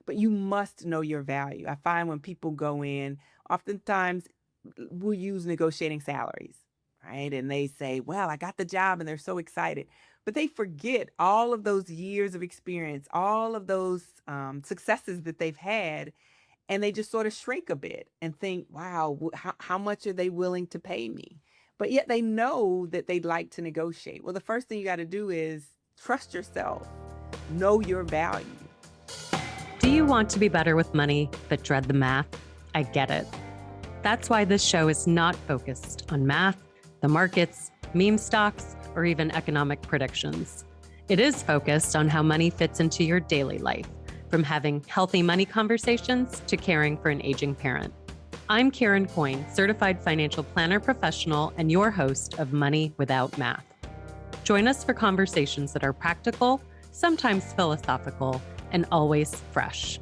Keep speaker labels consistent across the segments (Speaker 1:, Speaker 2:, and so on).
Speaker 1: but you must know your value. I find when people go in, oftentimes we'll use negotiating salaries, right? And they say, well, I got the job, and they're so excited. But they forget all of those years of experience, all of those successes that they've had, and they just sort of shrink a bit and think, wow, how much are they willing to pay me? But yet they know that they'd like to negotiate. Well, the first thing you got to do is trust yourself, know your value.
Speaker 2: Do you want to be better with money but dread the math? I get it. That's why this show is not focused on math, the markets, meme stocks, or even economic predictions. It is focused on how money fits into your daily life, from having healthy money conversations to caring for an aging parent. I'm Karen Coyne, certified financial planner professional and your host of Money Without Math. Join us for conversations that are practical, sometimes philosophical, and always fresh.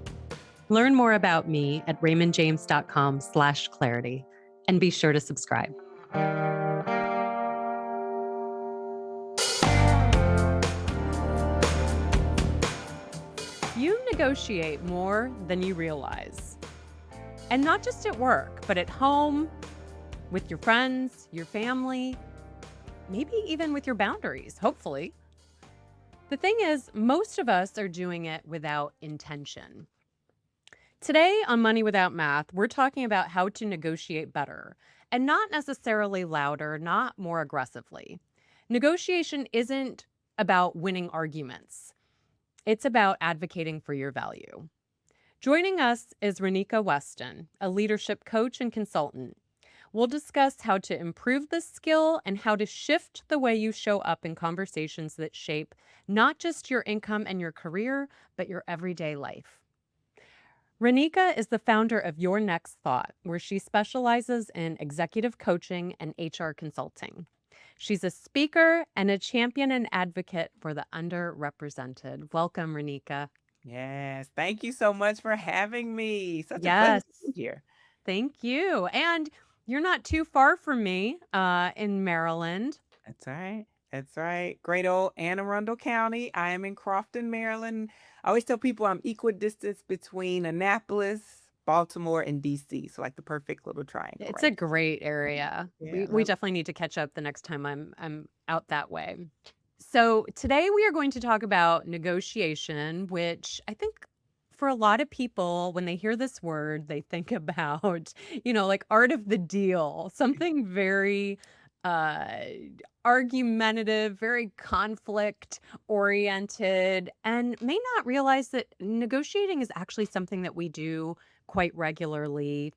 Speaker 2: Learn more about me at raymondjames.com/clarity, and be sure to subscribe. You negotiate more than you realize. And not just at work, but at home, with your friends, your family, maybe even with your boundaries, hopefully. The thing is, most of us are doing it without intention. Today on Money Without Math, we're talking about how to negotiate better, and not necessarily louder, not more aggressively. Negotiation isn't about winning arguments. It's about advocating for your value. Joining us is Ranieka Weston, a leadership coach and consultant. We'll discuss how to improve this skill and how to shift the way you show up in conversations that shape not just your income and your career, but your everyday life. Ranieka is the founder of Your Next Thought, where she specializes in executive coaching and HR consulting. She's a speaker and a champion and advocate for the underrepresented. Welcome, Ranieka.
Speaker 1: Yes. Thank you so much for having me. Such a pleasure
Speaker 2: Yes,
Speaker 1: to be here.
Speaker 2: thank you. And you're not too far from me in Maryland.
Speaker 1: That's right. That's right. Great old Anne Arundel County. I am in Crofton, Maryland. I always tell people I'm equidistant between Annapolis, Baltimore, and DC. So like the perfect little triangle
Speaker 2: It's a
Speaker 1: right
Speaker 2: great area.
Speaker 1: there.
Speaker 2: We definitely need to catch up the next time I'm out that way. So today we are going to talk about negotiation, which I think for a lot of people, when they hear this word, they think about, like art of the deal, something very uh argumentative, very conflict oriented, and may not realize that negotiating is actually something that we do quite regularly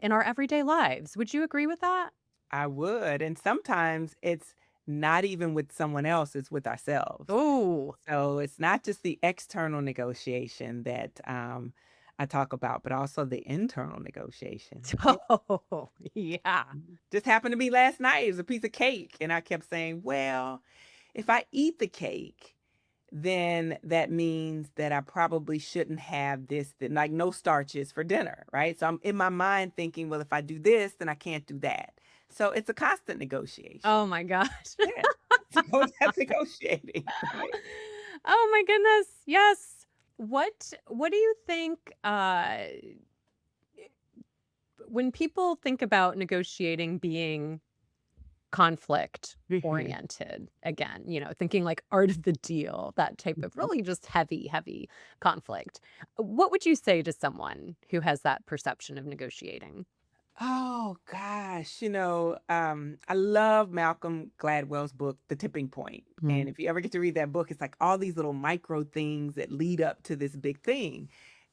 Speaker 2: in our everyday lives. Would you agree with that?
Speaker 1: I would. And sometimes it's not even with someone else, it's with ourselves.
Speaker 2: Oh,
Speaker 1: So it's not just the external negotiation that I talk about, but also the internal negotiation. Yeah.
Speaker 2: oh, yeah.
Speaker 1: Just happened to be last night. It was a piece of cake. And I kept saying, well, if I eat the cake, then that means that I probably shouldn't have this, then like no starches for dinner, right? So I'm in my mind thinking, well, if I do this, then I can't do that. So it's a constant negotiation.
Speaker 2: Oh my gosh.
Speaker 1: Yeah. So that's negotiating, right?
Speaker 2: Oh my goodness. Yes. What do you think when people think about negotiating being conflict
Speaker 1: Mhm.
Speaker 2: oriented, again, thinking like art of the deal, that type of really just heavy conflict. What would you say to someone who has that perception of negotiating?
Speaker 1: Oh gosh, I love Malcolm Gladwell's book, The Tipping Point. And
Speaker 2: Mm.
Speaker 1: if you ever get to read that book, it's like all these little micro things that lead up to this big thing.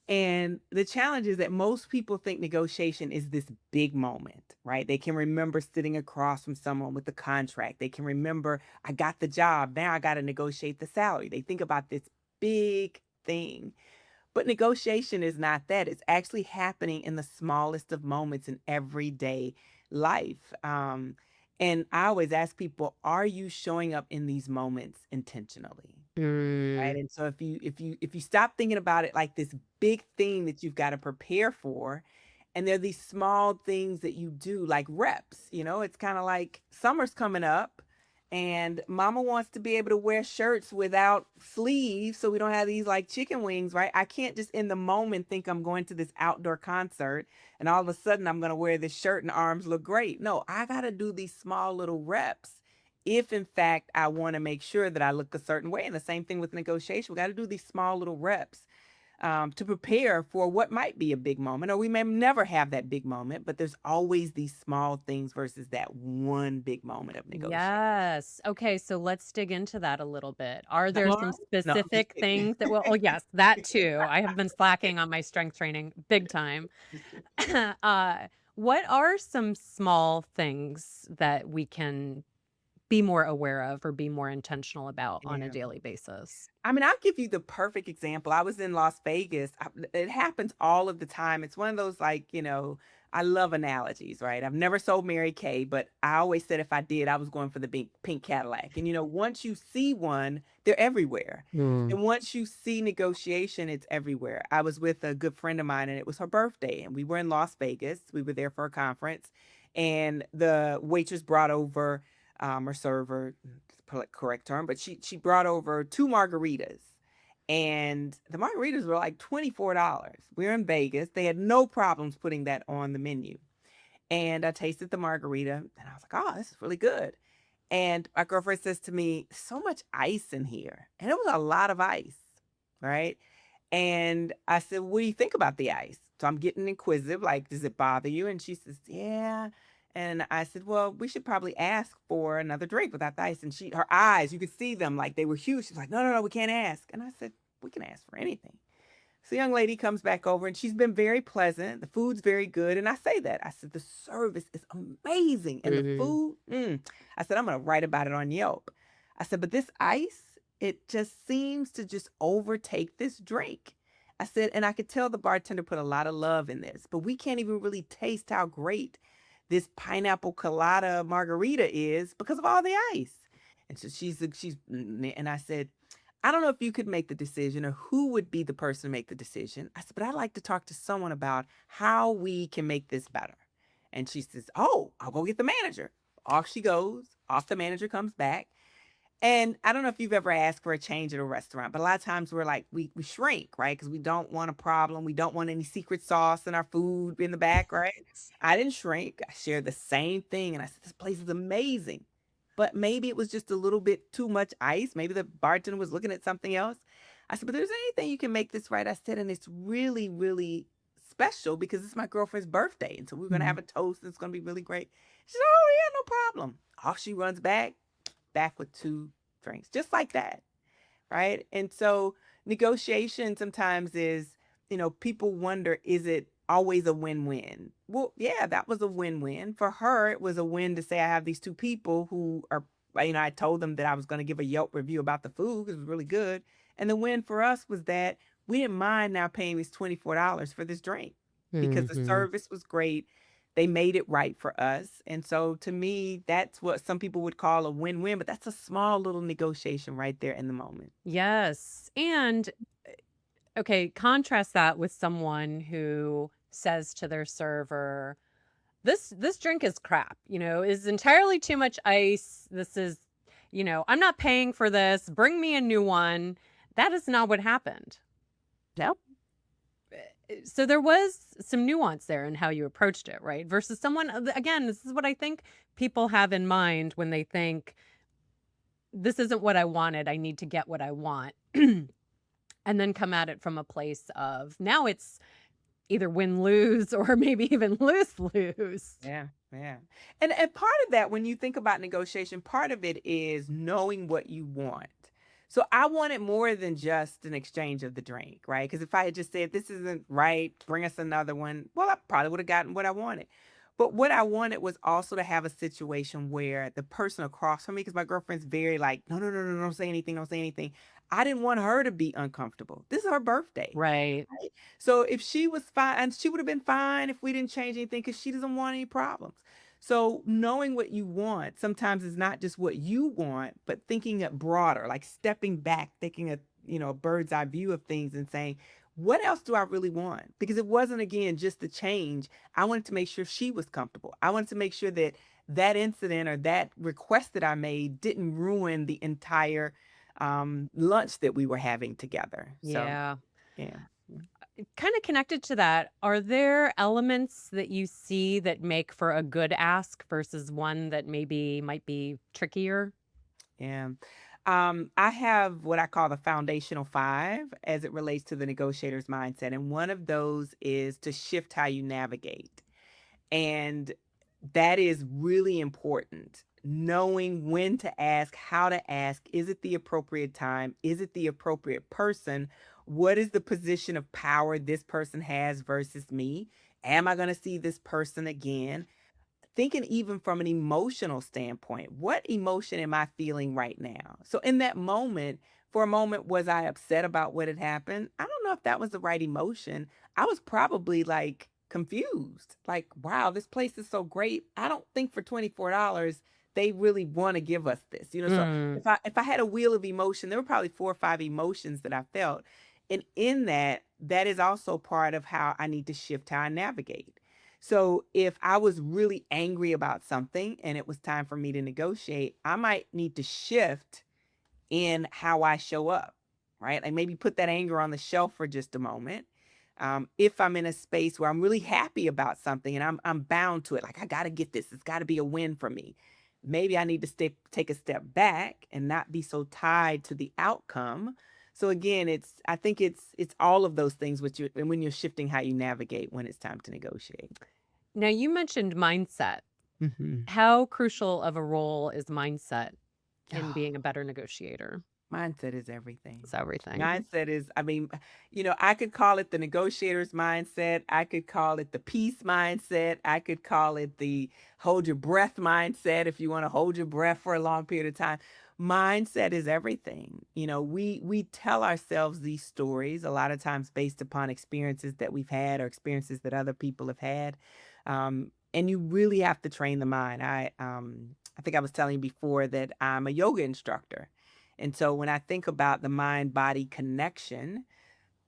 Speaker 1: And the challenge is that most people think negotiation is this big moment, right? They can remember sitting across from someone with the contract. They can remember, I got the job. Now I got to negotiate the salary. They think about this big thing. But negotiation is not that. It's actually happening in the smallest of moments in everyday life. And I always ask people, are you showing up in these moments intentionally? Right.
Speaker 2: Mm.
Speaker 1: And so if you stop thinking about it like this big thing that you've got to prepare for, and there are these small things that you do like reps, it's kind of like summer's coming up And mama wants to be able to wear shirts without sleeves so we don't have these like chicken wings, right? I can't just in the moment think I'm going to this outdoor concert and all of a sudden I'm going to wear this shirt and arms look great. No, I got to do these small little reps if in fact I want to make sure that I look a certain way. And the same thing with negotiation. We got to do these small little reps to prepare for what might be a big moment, or we may never have that big moment, but there's always these small things versus that one big moment of negotiation.
Speaker 2: Yes. Okay, so let's dig into that a little bit. Are there
Speaker 1: Tomorrow?
Speaker 2: some
Speaker 1: No, I'm just
Speaker 2: specific
Speaker 1: kidding.
Speaker 2: things that will, oh, yes, that too. I have been slacking on my strength training big time.
Speaker 1: Just kidding.
Speaker 2: uh, what are some small things that we can be more aware of or be more intentional about on a
Speaker 1: Yeah.
Speaker 2: daily basis?
Speaker 1: I mean, I'll give you the perfect example. I was in Las Vegas. It happens all of the time. It's one of those like, I love analogies, right? I've never sold Mary Kay, but I always said if I did, I was going for the big pink Cadillac. And once you see one, they're everywhere.
Speaker 2: Mm.
Speaker 1: And once you see negotiation, it's everywhere. I was with a good friend of mine and it was her birthday and we were in Las Vegas. We were there for a conference and the waitress brought over or server, correct term, but she brought over two margaritas. And the margaritas were like $24. We were in Vegas. They had no problems putting that on the menu. And I tasted the margarita and I was like, oh, this is really good. And my girlfriend says to me, so much ice in here. And it was a lot of ice, right? And I said, what do you think about the ice? So I'm getting inquisitive, like, does it bother you? And she says, yeah. And I said, well, we should probably ask for another drink without the ice. And her eyes, you could see them like they were huge. She's like, no, no, no, we can't ask. And I said, we can ask for anything. So the young lady comes back over and she's been very pleasant. The food's very good. And I say that. I said, the service is amazing. And the
Speaker 2: Mhm.
Speaker 1: food, I said, I'm going to write about it on Yelp. I said, but this ice, it just seems to just overtake this drink. I said, and I could tell the bartender put a lot of love in this, but we can't even really taste how great this pineapple colada margarita is because of all the ice. And so and I said, I don't know if you could make the decision or who would be the person to make the decision. I said, but I'd like to talk to someone about how we can make this better. And she says, oh, I'll go get the manager. Off she goes. Off the manager comes back. And I don't know if you've ever asked for a change at a restaurant, but a lot of times we're like, we shrink, right? Because we don't want a problem. We don't want any secret sauce in our food in the back, right? I didn't shrink. I shared the same thing. And I said, this place is amazing. But maybe it was just a little bit too much ice. Maybe the bartender was looking at something else. I said, but there's anything you can make this right. I said, and it's really, really special because it's my girlfriend's birthday. And so we're going to have
Speaker 2: Mhm.
Speaker 1: a toast. And it's going to be really great. She said, oh, yeah, no problem. Off she runs back with two drinks, just like that. Right. And so negotiation sometimes is, people wonder, is it always a win win? Well, yeah, that was a win win. For her, it was a win to say, I have these two people who are, I told them that I was going to give a Yelp review about the food because it was really good. And the win for us was that we didn't mind now paying these $24 for this drink because the
Speaker 2: Mhm.
Speaker 1: service was great. They made it right for us. And so to me, that's what some people would call a win win, but that's a small little negotiation right there in the moment.
Speaker 2: Yes. And okay, contrast that with someone who says to their server, this drink is crap, is entirely too much ice. This is, I'm not paying for this. Bring me a new one. That is not what happened.
Speaker 1: No.
Speaker 2: So there was some nuance there in how you approached it, right? Versus someone, again, this is what I think people have in mind when they think, this isn't what I wanted. I need to get what I want. And then come at it from a place of now it's either win lose or maybe even lose lose.
Speaker 1: Yeah, yeah. And part of that, when you think about negotiation, part of it is knowing what you want. So I wanted more than just an exchange of the drink, right? Because if I had just said this isn't right, bring us another one, well, I probably would have gotten what I wanted. But what I wanted was also to have a situation where the person across from me, because my girlfriend's very like, no, no, no, no, don't say anything, don't say anything. I didn't want her to be uncomfortable. This is her birthday.
Speaker 2: Right.
Speaker 1: Right? So if she was fine, and she would have been fine if we didn't change anything because she doesn't want any problems. So knowing what you want sometimes is not just what you want, but thinking it broader, like stepping back, taking a bird's eye view of things and saying, what else do I really want? Because it wasn't again just the change. I wanted to make sure she was comfortable. I wanted to make sure that that incident or that request that I made didn't ruin the entire lunch that we were having together. So,
Speaker 2: Yeah.
Speaker 1: yeah.
Speaker 2: Kind of connected to that, are there elements that you see that make for a good ask versus one that maybe might be trickier?
Speaker 1: Yeah. I have what I call the foundational five as it relates to the negotiator's mindset. And one of those is to shift how you navigate. And that is really important. Knowing when to ask, how to ask, is it the appropriate time? Is it the appropriate person? What is the position of power this person has versus me? Am I going to see this person again? Thinking even from an emotional standpoint, what emotion am I feeling right now? So in that moment, for a moment, was I upset about what had happened? I don't know if that was the right emotion. I was probably like confused. Like, wow, this place is so great. I don't think for $24 they really want to give us this. So
Speaker 2: Mm,
Speaker 1: if I had a wheel of emotion, there were probably 4 or 5 emotions that I felt. And in that, that is also part of how I need to shift how I navigate. So if I was really angry about something and it was time for me to negotiate, I might need to shift in how I show up, right? Like maybe put that anger on the shelf for just a moment. If I'm in a space where I'm really happy about something and I'm bound to it, like I got to get this, it's got to be a win for me. Maybe I need to take a step back and not be so tied to the outcome. So again, I think it's all of those things with you and when you're shifting how you navigate when it's time to negotiate.
Speaker 2: Now, you mentioned mindset.
Speaker 1: Mhm.
Speaker 2: How crucial of a role is mindset in
Speaker 1: Oh,
Speaker 2: being a better negotiator?
Speaker 1: mindset is everything.
Speaker 2: It's everything.
Speaker 1: Mindset is, I mean, I could call it the negotiator's mindset. I could call it the peace mindset. I could call it the hold your breath mindset if you want to hold your breath for a long period of time. Mindset is everything. We tell ourselves these stories a lot of times based upon experiences that we've had or experiences that other people have had. And you really have to train the mind. I think I was telling you before that I'm a yoga instructor. And so when I think about the mind body connection,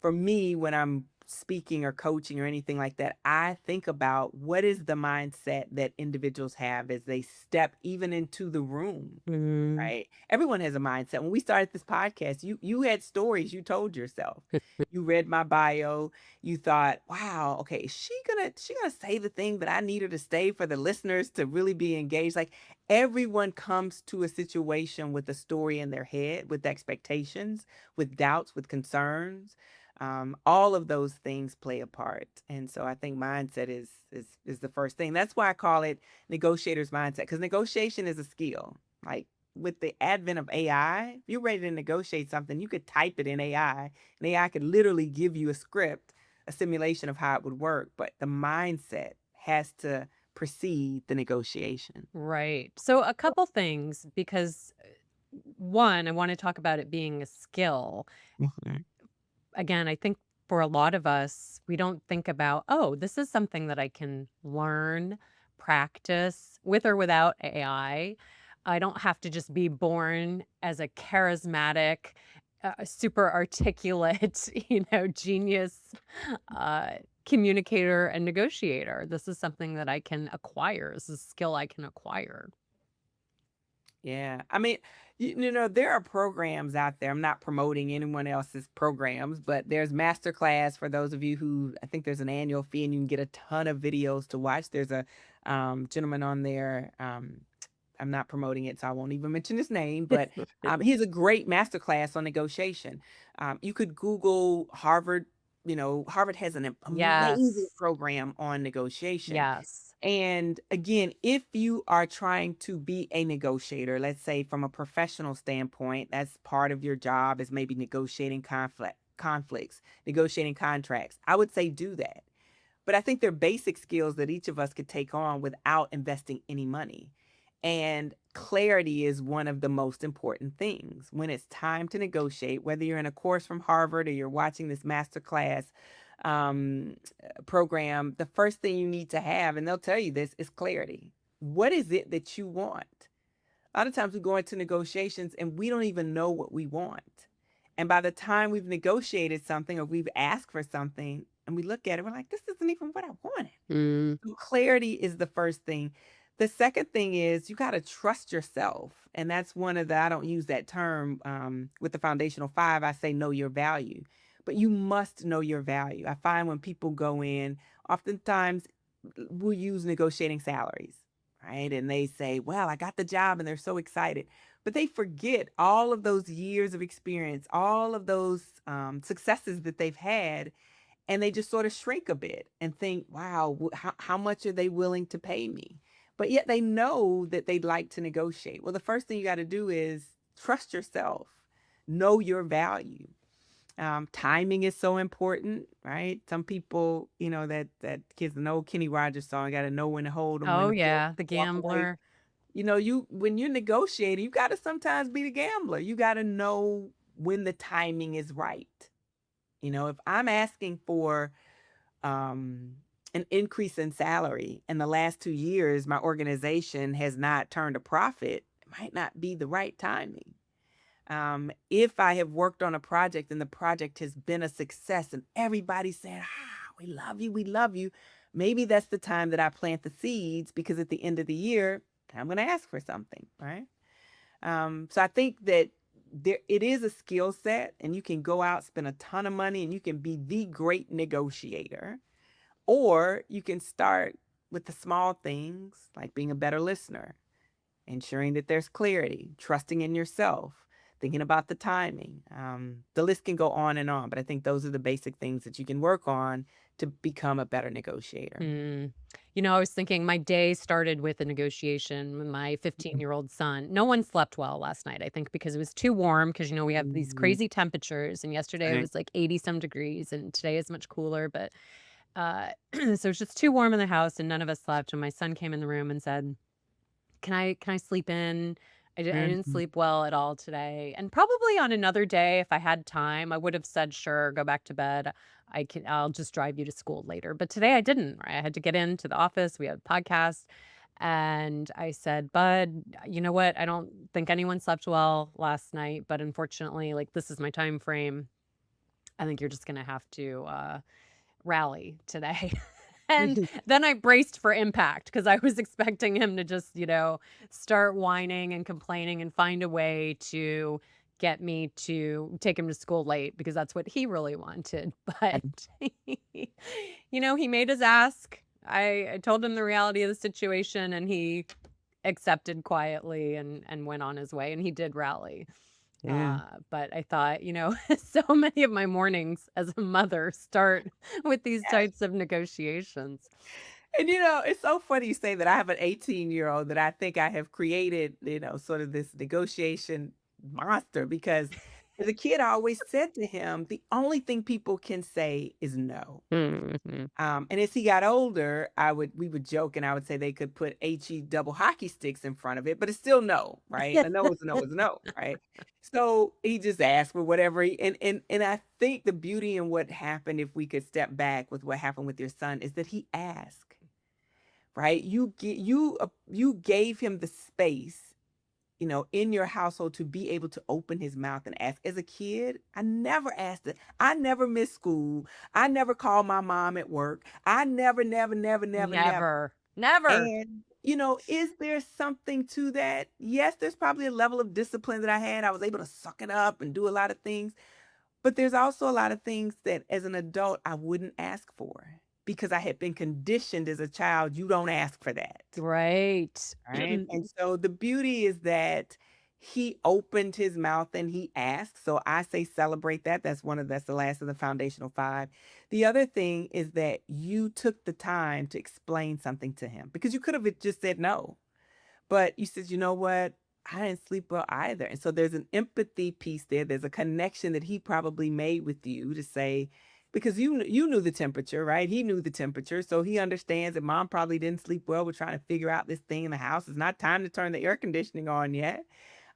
Speaker 1: for me, when I'm speaking or coaching or anything like that, I think about what is the mindset that individuals have as they step even into the room,
Speaker 2: Mm.
Speaker 1: right? Everyone has a mindset. When we started this podcast, you had stories you told yourself. You read my bio, you thought, "Wow, okay, is she gonna say the thing that I need her to say for the listeners to really be engaged?" Like everyone comes to a situation with a story in their head, with expectations, with doubts, with concerns. All of those things play a part. And so I think mindset is the first thing. That's why I call it negotiator's mindset, because negotiation is a skill. Like with the advent of AI, if you're ready to negotiate something, you could type it in AI, and AI could literally give you a script, a simulation of how it would work. But the mindset has to precede the negotiation.
Speaker 2: Right. So, a couple things because one, I want to talk about it being a skill.
Speaker 1: Mhm.
Speaker 2: Again, I think for a lot of us, we don't think about, oh, this is something that I can learn, practice with or without AI. I don't have to just be born as a charismatic, super articulate, genius uh, communicator and negotiator. This is something that I can acquire. This is a skill I can acquire.
Speaker 1: Yeah. I mean, there are programs out there. I'm not promoting anyone else's programs, but there's Masterclass for those of you who I think there's an annual fee and you can get a ton of videos to watch. There's a gentleman on there. I'm not promoting it, so I won't even mention his name, but he has a great masterclass on negotiation. You could Google Harvard. Harvard has an amazing
Speaker 2: Yes.
Speaker 1: program on negotiation.
Speaker 2: Yes.
Speaker 1: And again, if you are trying to be a negotiator, let's say from a professional standpoint, that's part of your job is maybe negotiating conflicts, negotiating contracts. I would say do that. But I think they're basic skills that each of us could take on without investing any money. And clarity is one of the most important things. When it's time to negotiate, whether you're in a course from Harvard or you're watching this masterclass program, the first thing you need to have, and they'll tell you this, is clarity. What is it that you want? A lot of times we go into negotiations and we don't even know what we want. And by the time we've negotiated something or we've asked for something and we look at it, we're like, this isn't even what I wanted.
Speaker 2: Mm.
Speaker 1: So clarity is the first thing. The second thing is you got to trust yourself. And that's one of the, I don't use that term with the foundational five. I say know your value, but you must know your value. I find when people go in, oftentimes we'll use negotiating salaries, right? And they say, well, I got the job, and they're so excited. But they forget all of those years of experience, all of those successes that they've had, and they just sort of shrink a bit and think, wow, how much are they willing to pay me? But yet they know that they'd like to negotiate. Well, the first thing you got to do is trust yourself, know your value. Timing is so important, right? Some people, that kids, an old Kenny Rogers song, got to know when to hold them, when
Speaker 2: Oh,
Speaker 1: to pull,
Speaker 2: yeah, the
Speaker 1: walk away.
Speaker 2: gambler.
Speaker 1: You when you're negotiating, you got to sometimes be the gambler. You got to know when the timing is right. If I'm asking for um, an increase in salary in the last 2 years, my organization has not turned a profit, it might not be the right timing. If I have worked on a project and the project has been a success and everybody said, we love you, maybe that's the time that I plant the seeds, because at the end of the year, I'm going to ask for something, right? So I think that it is a skill set, and you can go out, spend a ton of money, and you can be the great negotiator, or you can start with the small things like being a better listener, ensuring that there's clarity, trusting in yourself, thinking about the timing. The list can go on and on, but I think those are the basic things that you can work on to become a better negotiator.
Speaker 2: Mm. I was thinking my day started with a negotiation with my
Speaker 1: Mhm.
Speaker 2: 15-year-old son. No one slept well last night, I think, because it was too warm. Because we have these
Speaker 1: Mhm.
Speaker 2: crazy temperatures, and yesterday it
Speaker 1: Right.
Speaker 2: was like 80 some degrees, and today is much cooler. But so it's just too warm in the house, and none of us slept. And my son came in the room and said, can I sleep in? I didn't
Speaker 1: Mhm.
Speaker 2: sleep well at all today. And probably on another day, if I had time, I would have said, sure, go back to bed. I'll just drive you to school later. But today I didn't, right? I had to get into the office. We had a podcast. And I said, Bud, you know what? I don't think anyone slept well last night, but unfortunately, like, this is my time frame. I think you're just gonna have to rally today. And then I braced for impact because I was expecting him to just, start whining and complaining and find a way to get me to take him to school late because that's what he really wanted. But, he made his ask. I told him the reality of the situation, and he accepted quietly and went on his way, and he did rally.
Speaker 1: Yeah.
Speaker 2: But I thought, so many of my mornings as a mother start with these types of negotiations.
Speaker 1: And it's so funny you say that. I have an 18-year-old that I think I have created, sort of this negotiation monster, because as a kid, I always said to him, the only thing people can say is no.
Speaker 2: Mhm.
Speaker 1: And as he got older, we would joke, and I would say they could put HE double hockey sticks in front of it, but it's still no, right? A no is a no is a no, right? So he just asked for whatever and I think the beauty in what happened, if we could step back with what happened with your son, is that he asked, right? You gave him the space, in your household, to be able to open his mouth and ask. As a kid, I never asked it. I never missed school. I never called my mom at work. I never, never, never, never, never.
Speaker 2: Never. Never.
Speaker 1: And, is there something to that? Yes, there's probably a level of discipline that I had. I was able to suck it up and do a lot of things. But there's also a lot of things that as an adult I wouldn't ask for, because I had been conditioned as a child, you don't ask for that.
Speaker 2: Right.
Speaker 1: Right? And so the beauty is that he opened his mouth and he asked. So I say celebrate that. That's the last of the foundational five. The other thing is that you took the time to explain something to him, because you could have just said no. But you said, you know what? I didn't sleep well either. And so there's an empathy piece there. There's a connection that he probably made with you to say, because you knew the temperature, right? He knew the temperature. So he understands that mom probably didn't sleep well. We're trying to figure out this thing in the house. It's not time to turn the air conditioning on yet.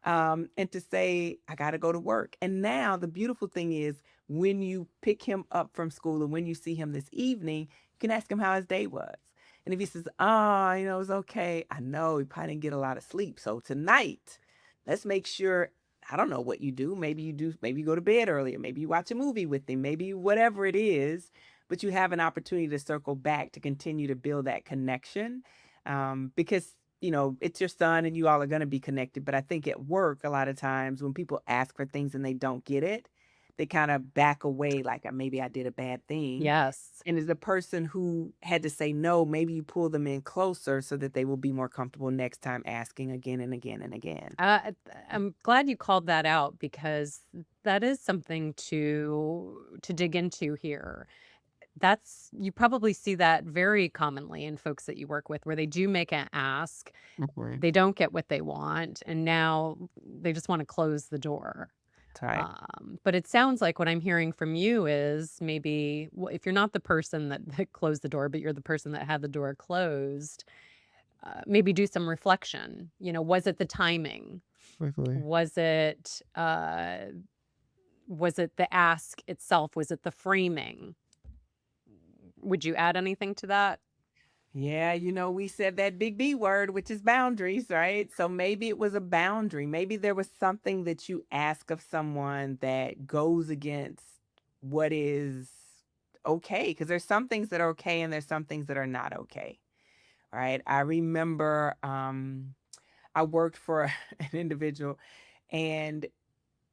Speaker 1: And to say, I got to go to work. And now the beautiful thing is, when you pick him up from school and when you see him this evening, you can ask him how his day was. And if he says, it was okay, I know he probably didn't get a lot of sleep. So tonight, let's make sure, I don't know what you do. Maybe you go to bed earlier. Maybe you watch a movie with him, maybe whatever it is, but you have an opportunity to circle back to continue to build that connection. Because it's your son and you all are going to be connected. But I think at work, a lot of times when people ask for things and they don't get it, they kind of back away like maybe I did a bad thing.
Speaker 2: Yes.
Speaker 1: And as a person who had to say no, maybe you pull them in closer so that they will be more comfortable next time asking again and again and again.
Speaker 2: I'm glad you called that out because that is something to dig into here. That's you probably see that very commonly in folks that you work with where they do make an ask,
Speaker 1: Mhm.
Speaker 2: they don't get what they want, and now they just want to close the door.
Speaker 1: That's right.
Speaker 2: But it sounds like what I'm hearing from you is maybe if you're not the person that closed the door, but you're the person that had the door closed, maybe do some reflection. Was it the timing?
Speaker 1: Definitely.
Speaker 2: Was it the ask itself? Was it the framing? Would you add anything to that?
Speaker 1: Yeah, we said that big B word, which is boundaries, right? So maybe it was a boundary. Maybe there was something that you ask of someone that goes against what is okay. Because there's some things that are okay and there's some things that are not okay. Right. I remember I worked for an individual, and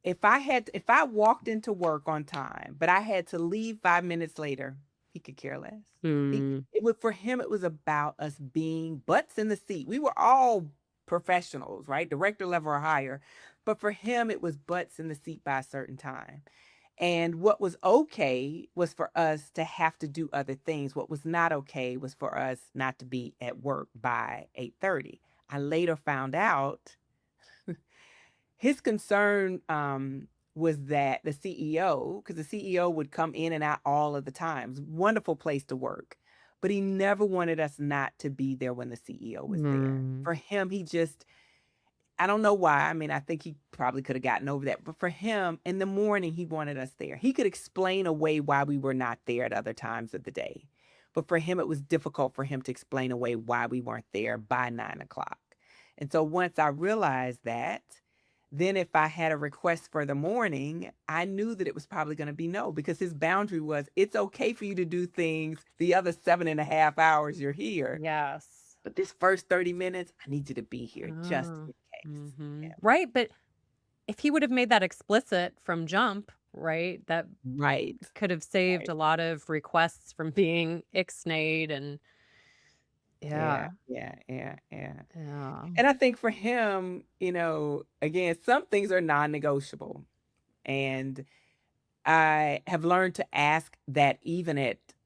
Speaker 1: if I walked into work on time, but I had to leave 5 minutes later, he could care less.
Speaker 2: Hmm.
Speaker 1: It would for him, it was about us being butts in the seat. We were all professionals, right? Director level or higher. But for him, it was butts in the seat by a certain time. And what was okay was for us to have to do other things. What was not okay was for us not to be at work by 8:30. I later found out his concern, was that the CEO, because the CEO would come in and out all of the times, wonderful place to work, but he never wanted us not to be there when the CEO was there.
Speaker 2: Mm.
Speaker 1: For him, he just I don't know why. I mean, I think he probably could have gotten over that, but for him, in the morning, he wanted us there. He could explain away why we were not there at other times of the day, but for him, it was difficult for him to explain away why we weren't there by 9 o'clock. And so once I realized that, then if I had a request for the morning, I knew that it was probably going to be no, because his boundary was it's okay for you to do things the other 7.5 hours you're here.
Speaker 2: Yes.
Speaker 1: But this first 30 minutes, I need you to be here just
Speaker 2: Oh.
Speaker 1: in case.
Speaker 2: Mhm.
Speaker 1: Yeah.
Speaker 2: Right, but if he would have made that explicit from jump, right, that
Speaker 1: Right.
Speaker 2: could have saved
Speaker 1: Right.
Speaker 2: a lot of requests from being ixnayed and
Speaker 1: Yeah.
Speaker 2: yeah.
Speaker 1: Yeah. Yeah. Yeah.
Speaker 2: Yeah.
Speaker 1: And I think for him, again, some things are non-negotiable. And I have learned to ask that even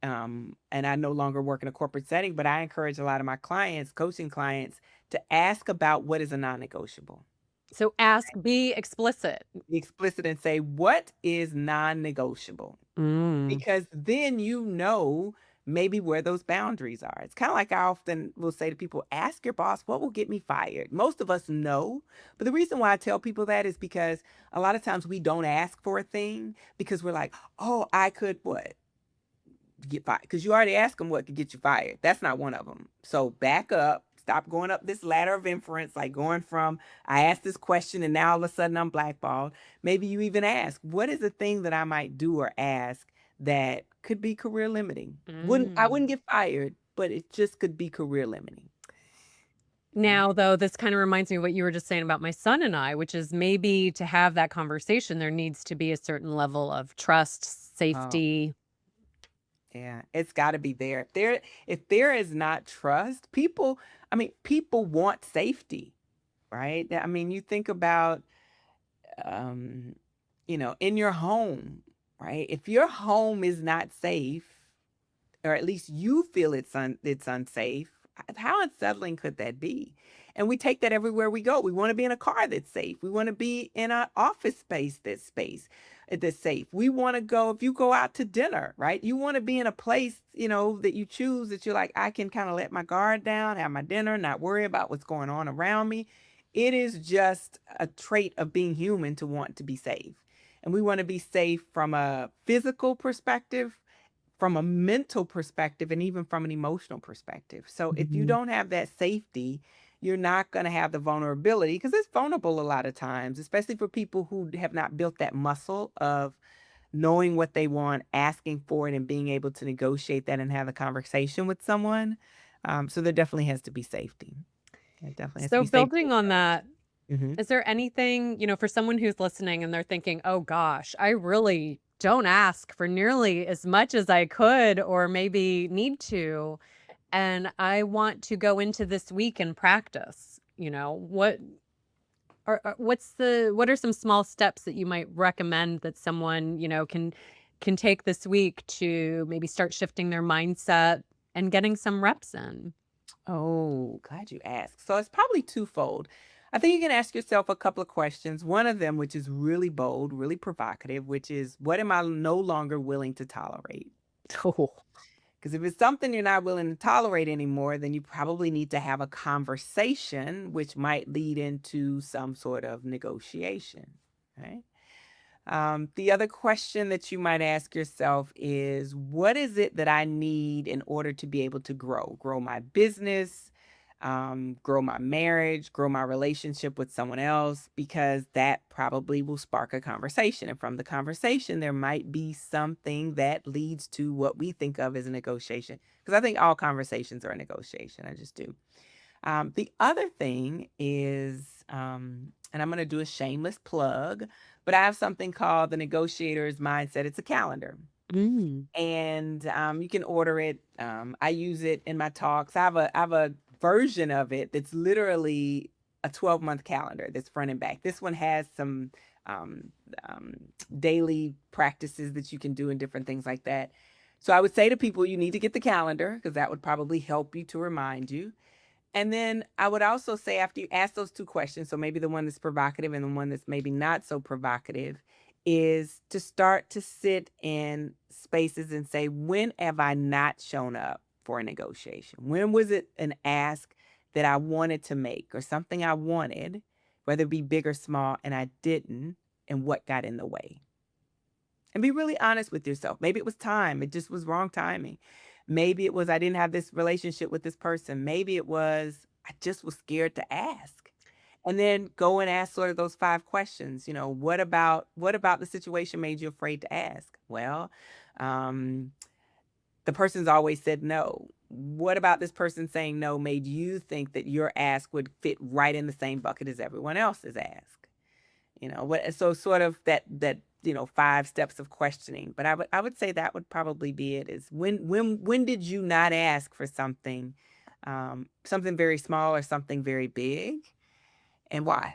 Speaker 1: and I no longer work in a corporate setting, but I encourage a lot of my clients, coaching clients, to ask about what is a non-negotiable.
Speaker 2: So ask, be explicit.
Speaker 1: Be explicit and say, what is non-negotiable?
Speaker 2: Mm.
Speaker 1: Because then maybe where those boundaries are. It's kind of like I often will say to people, ask your boss, what will get me fired? Most of us know. But the reason why I tell people that is because a lot of times we don't ask for a thing because we're like, oh, I could what? Get fired. Because you already asked them what could get you fired. That's not one of them. So back up. Stop going up this ladder of inference, like going from I asked this question and now all of a sudden I'm blackballed. Maybe you even ask, what is the thing that I might do or ask that could be career limiting? I wouldn't
Speaker 2: Mm.
Speaker 1: get fired, but it just could be career limiting.
Speaker 2: Now,
Speaker 1: Right.
Speaker 2: though, this kind of reminds me of what you were just saying about my son and I, which is maybe to have that conversation, there needs to be a certain level of trust,
Speaker 1: Oh,
Speaker 2: safety.
Speaker 1: yeah. It's gotta be there. If there is not trust, people want safety, right? I mean, you think about um, in your home, right? If your home is not safe, or at least you feel it's unsafe, how unsettling could that be? And we take that everywhere we go. We want to be in a car that's safe. We want to be in an office that's safe. We want to go if you go out to dinner, right? You want to be in a place, that you choose that you're like, I can kind of let my guard down, have my dinner, not worry about what's going on around me. It is just a trait of being human to want to be safe. And we want to be safe from a physical perspective, from a mental perspective, and even from an emotional perspective. So if you
Speaker 2: Mhm.
Speaker 1: don't have that safety, you're not going to have the vulnerability because it's vulnerable a lot of times, especially for people who have not built that muscle of knowing what they want, asking for it, and being able to negotiate that and have a conversation with someone. So there definitely has to be safety. It definitely has to
Speaker 2: So
Speaker 1: be safe for
Speaker 2: building on that,
Speaker 1: yourself.
Speaker 2: is there anything, for someone who's listening and they're thinking, "Oh gosh, I really don't ask for nearly as much as I could or maybe need to, and I want to go into this week and practice." What are some small steps that you might recommend that someone, can take this week to maybe start shifting their mindset and getting some reps in?
Speaker 1: Oh, glad you asked. So it's probably twofold. I think you can ask yourself a couple of questions. One of them, which is really bold, really provocative, which is, what am I no longer willing to tolerate?
Speaker 2: Oh.
Speaker 1: Because if it's something you're not willing to tolerate anymore, then you probably need to have a conversation, which might lead into some sort of negotiation. Right. The other question that you might ask yourself is, what is it that I need in order to be able to grow? Grow my business, grow my marriage, grow my relationship with someone else, because that probably will spark a conversation. And from the conversation, there might be something that leads to what we think of as a negotiation. Because I think all conversations are a negotiation. I just do. The other thing is, and I'm going to do a shameless plug, but I have something called the Negotiator's Mindset. It's a calendar,
Speaker 2: Mm.
Speaker 1: and you can order it. I use it in my talks. I have a version of it that's literally a 12-month calendar that's front and back. This one has some um, um, daily practices that you can do and different things like that. So I would say to people, you need to get the calendar because that would probably help you to remind you. And then I would also say, after you ask those two questions, so maybe the one that's provocative and the one that's maybe not so provocative, is to start to sit in spaces and say, when have I not shown up for a negotiation? When was it an ask that I wanted to make or something I wanted, whether it be big or small, and I didn't, and what got in the way? And be really honest with yourself. Maybe it was time, it just was wrong timing. Maybe it was I didn't have this relationship with this person. Maybe it was I just was scared to ask. And then go and ask sort of those 5 questions. What about the situation made you afraid to ask? Well, um, the person's always said no. What about this person saying no made you think that your ask would fit right in the same bucket as everyone else's ask? So sort of that 5 steps of questioning. But I would say that would probably be it, is when did you not ask for something, something very small or something very big, and why?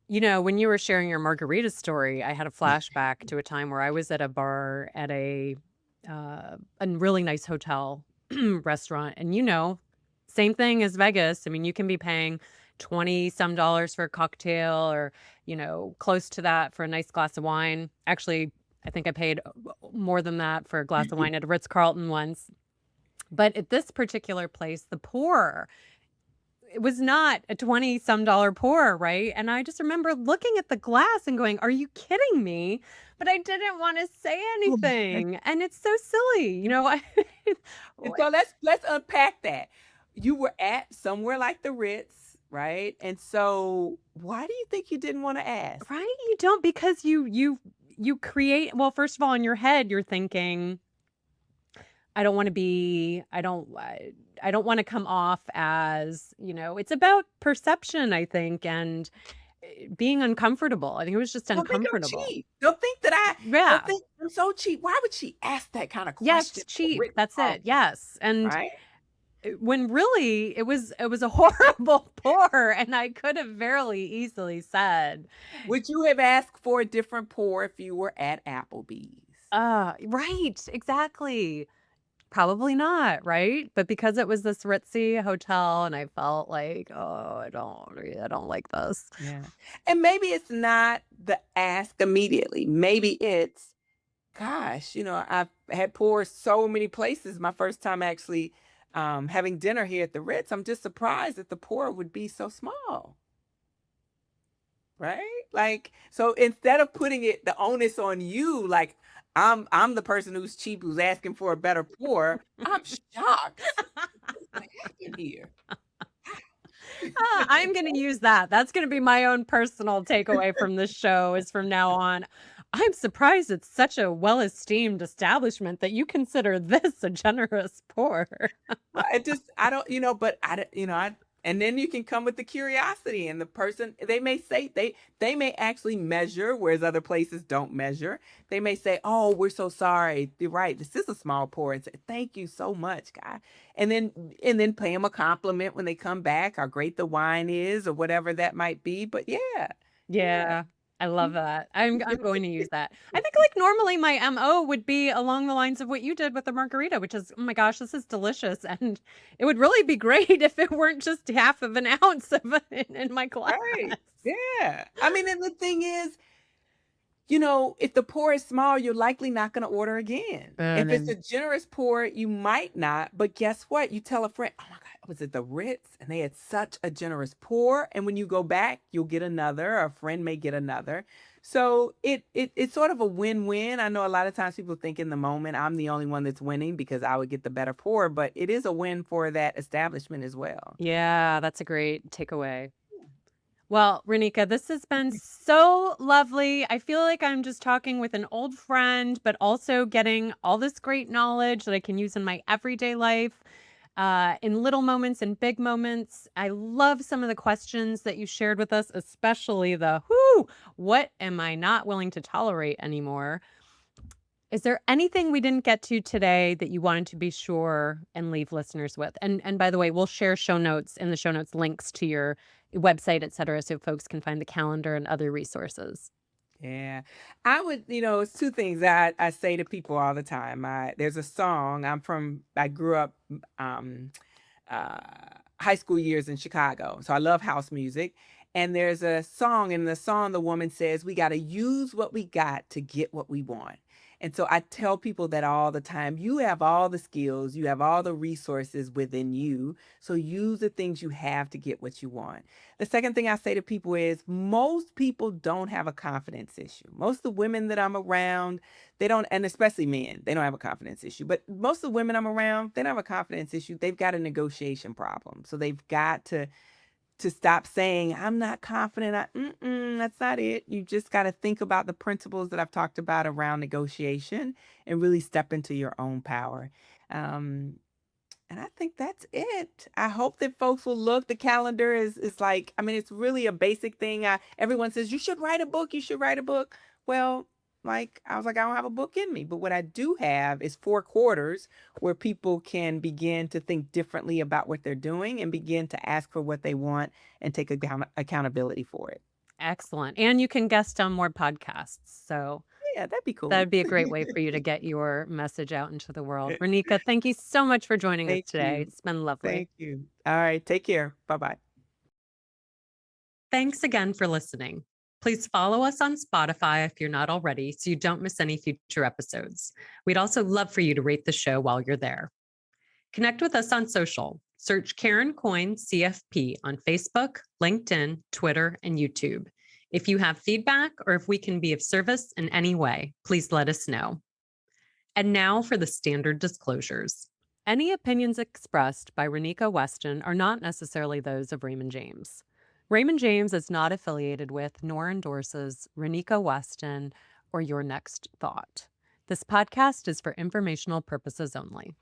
Speaker 2: When you were sharing your margarita story, I had a flashback to a time where I was at a bar at a really nice hotel restaurant, and same thing as Vegas. I mean, you can be paying 20 some dollars for a cocktail or, close to that for a nice glass of wine. Actually, I think I paid more than that for a glass of wine at a Ritz-Carlton once. But at this particular place, the pour, it was not a 20 some dollar pour, right? And I just remember looking at the glass and going, "Are you kidding me?" But I didn't want to say anything. And it's so silly,
Speaker 1: And so let's unpack that. You were at somewhere like the Ritz, right? And so why do you think you didn't want to ask?
Speaker 2: Right? You don't, because you create, well, first of all, in your head, you're thinking, I don't want to come off as, it's about perception, I think, and being uncomfortable. I think it was just
Speaker 1: Don't think I'm
Speaker 2: uncomfortable.
Speaker 1: cheap. Don't
Speaker 2: Yeah.
Speaker 1: think I'm so cheap. Why would she ask that kind of question
Speaker 2: Yes,
Speaker 1: at
Speaker 2: cheap.
Speaker 1: Ritz
Speaker 2: That's it.
Speaker 1: Carlton,
Speaker 2: Yes. And
Speaker 1: right?
Speaker 2: when really it was a horrible pour, and I could have very easily said,
Speaker 1: Would you have asked for a different pour if you were at Applebee's?
Speaker 2: right, exactly. Probably not, right? But because it was this ritzy hotel and I felt like, "Oh, I don't like this."
Speaker 1: Yeah. And maybe it's not the ask immediately. Maybe it's, gosh, I've had pours so many places. My first time actually having dinner here at the Ritz, I'm just surprised that the pour would be so small. Right? Like, so instead of putting the onus on you, like I'm the person who's cheap, who's asking for a better pour, I'm shocked. What happened here?
Speaker 2: I'm gonna use that. That's gonna be my own personal takeaway from this show is from now on. I'm surprised it's such a well-esteemed establishment that you consider this a generous pour.
Speaker 1: Well, I don't, but I don't, And then you can come with the curiosity, and the person, they may say, they may actually measure, whereas other places don't measure. They may say, "Oh, we're so sorry. You're right. This is a small pour." And say, "Thank you so much, guy." And then pay them a compliment when they come back, how great the wine is, or whatever that might be. But yeah, yeah.
Speaker 2: Yeah, I love that. I'm going to use that. I think, like, normally my MO would be along the lines of what you did with the margarita, which is, "Oh my gosh, this is delicious," and it would really be great if it weren't just half of an ounce of it in my glass.
Speaker 1: Right. Yeah. I mean, and the thing is, if the pour is small, you're likely not gonna order again. If it's a
Speaker 2: And
Speaker 1: generous pour, you might not, but guess what? You tell a friend, "Oh my god, was it the Ritz? And they had such a generous pour," and when you go back, you'll get another, or a friend may get another. So it's sort of a win-win. I know a lot of times people think in the moment, I'm the only one that's winning because I would get the better pour, but it is a win for that establishment as well.
Speaker 2: yeah, that's a great takeaway. Well, Ranika, this has been so lovely. I feel like I'm just talking with an old friend, but also getting all this great knowledge that I can use in my everyday life, in little moments and big moments. I love some of the questions that you shared with us, especially the whoo, what am I not willing to tolerate anymore? Is there anything we didn't get to today that you wanted to be sure and leave listeners with? And by the way, we'll share show notes in the show notes links to your website, et cetera, so folks can find the calendar and other resources.
Speaker 1: Yeah. I would, it's two things I say to people all the time. There's a song. I grew up uh high school years in Chicago. So I love house music. And there's a song, in the song the woman says, "We got to use what we got to get what we want." And so I tell people that all the time. You have all the skills, you have all the resources within you. So use the things you have to get what you want. The second thing I say to people is, most people don't have a confidence issue. Most of the women that I'm around, they don't, and especially men, they don't have a confidence issue. But most of the women I'm around, they don't have a confidence issue. They've got a negotiation problem. So they've got to stop saying, "I'm not confident." That's not it. You just got to think about the principles that I've talked about around negotiation and really step into your own power. Um, and I think that's it. I hope that folks will look. The calendar is like, I mean, it's really a basic thing. Everyone says, "You should write a book. You should write a book." Well, like, I was like, I don't have a book in me. But what I do have is 4 quarters where people can begin to think differently about what they're doing and begin to ask for what they want and take accountability for it.
Speaker 2: Excellent. And you can guest on more podcasts. So
Speaker 1: Yeah, that'd be
Speaker 2: that
Speaker 1: cool.
Speaker 2: would be a great way for you to get your message out into the world. Ranika, thank you so much for joining us
Speaker 1: Thank
Speaker 2: today.
Speaker 1: you.
Speaker 2: It's been lovely.
Speaker 1: Thank you. All right. Take care. Bye bye.
Speaker 2: Thanks again for listening. Please follow us on Spotify if you're not already, so you don't miss any future episodes. We'd also love for you to rate the show while you're there. Connect with us on social. Search Karen Coyne CFP on Facebook, LinkedIn, Twitter, and YouTube. If you have feedback or if we can be of service in any way, please let us know. And now for the standard disclosures. Any opinions expressed by Ranieka Weston are not necessarily those of Raymond James. Raymond James is not affiliated with nor endorses Ranieka Weston or Your Next Thought. This podcast is for informational purposes only.